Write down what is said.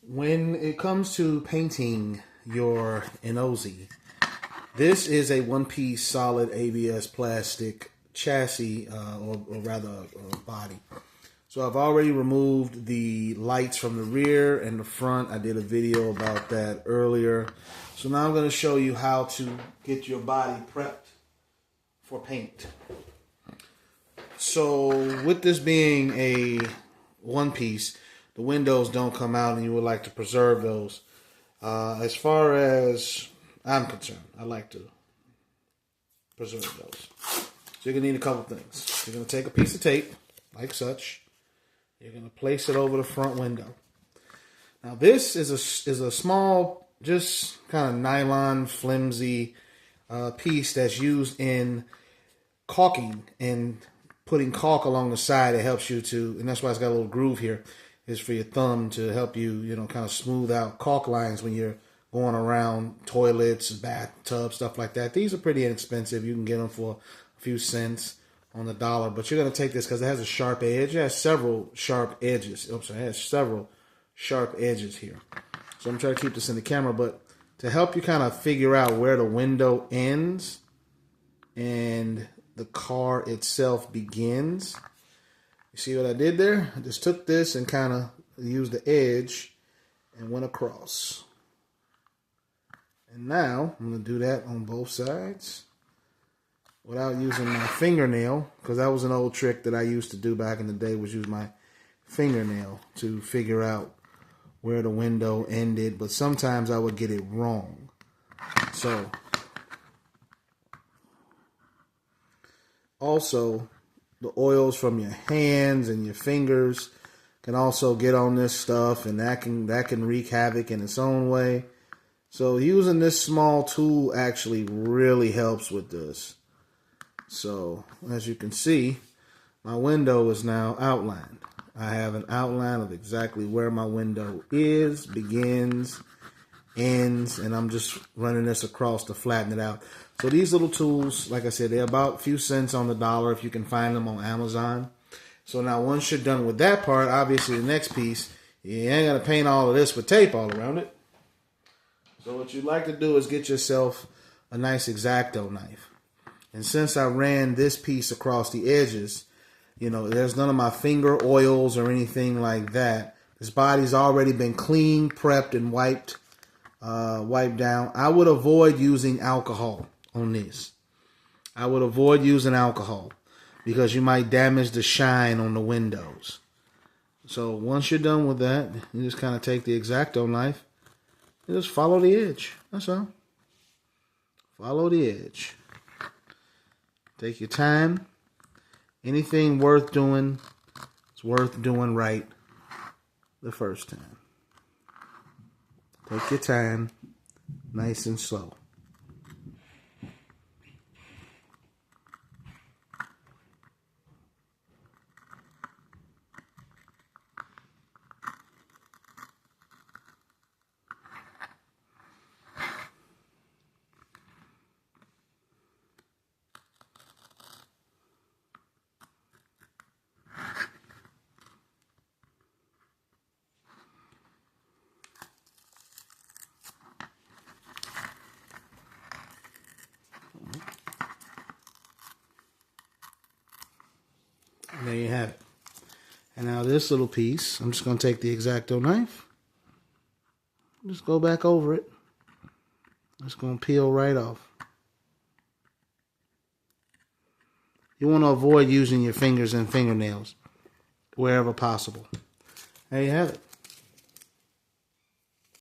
When it comes to painting your Enoze, this is a one-piece solid ABS plastic chassis, or rather body. So I've already removed the lights from the rear and the front. I did a video about that earlier. So now I'm going to show you how to get your body prepped for paint. So with this being a one-piece, the windows don't come out and you would like to preserve those. As far as I'm concerned, I like to preserve those. So you're going to need a couple things. You're going to take a piece of tape, like such. You're going to place it over the front window. Now this is a small, just kind of nylon, flimsy piece that's used in caulking and putting caulk along the side. It helps you to, and that's why it's got a little groove here, is for your thumb to help you, kind of smooth out caulk lines when you're going around toilets, bathtubs, stuff like that. These are pretty inexpensive. You can get them for a few cents on the dollar, but you're going to take this because it has a sharp edge. It has several sharp edges. Oops, it has several sharp edges here. So I'm trying to keep this in the camera, but to help you kind of figure out where the window ends and the car itself begins. You see what I did there? I just took this and kind of used the edge and went across. And now I'm going to do that on both sides without using my fingernail, because that was an old trick that I used to do back in the day, was use my fingernail to figure out where the window ended, but sometimes I would get it wrong. So also, the oils from your hands and your fingers can also get on this stuff, and that can wreak havoc in its own way. So using this small tool actually really helps with this. So as you can see, my window is now outlined. I have an outline of exactly where my window is, begins, ends, and I'm just running this across to flatten it out. So these little tools, like I said, they're about a few cents on the dollar if you can find them on Amazon. So now once you're done with that part, obviously the next piece, you ain't got to paint all of this with tape all around it. So what you'd like to do is get yourself a nice X-Acto knife. And since I ran this piece across the edges, there's none of my finger oils or anything like that. This body's already been cleaned, prepped, and wiped down. I would avoid using alcohol on this. I would avoid using alcohol because you might damage the shine on the windows. So once you're done with that, you just kind of take the X-Acto knife and just follow the edge. That's all. Follow the edge. Take your time. Anything worth doing, it's worth doing right the first time. Take your time, nice and slow. And there you have it. And now this little piece, I'm just going to take the X-Acto knife, just go back over it. It's going to peel right off. You want to avoid using your fingers and fingernails wherever possible. There you have it.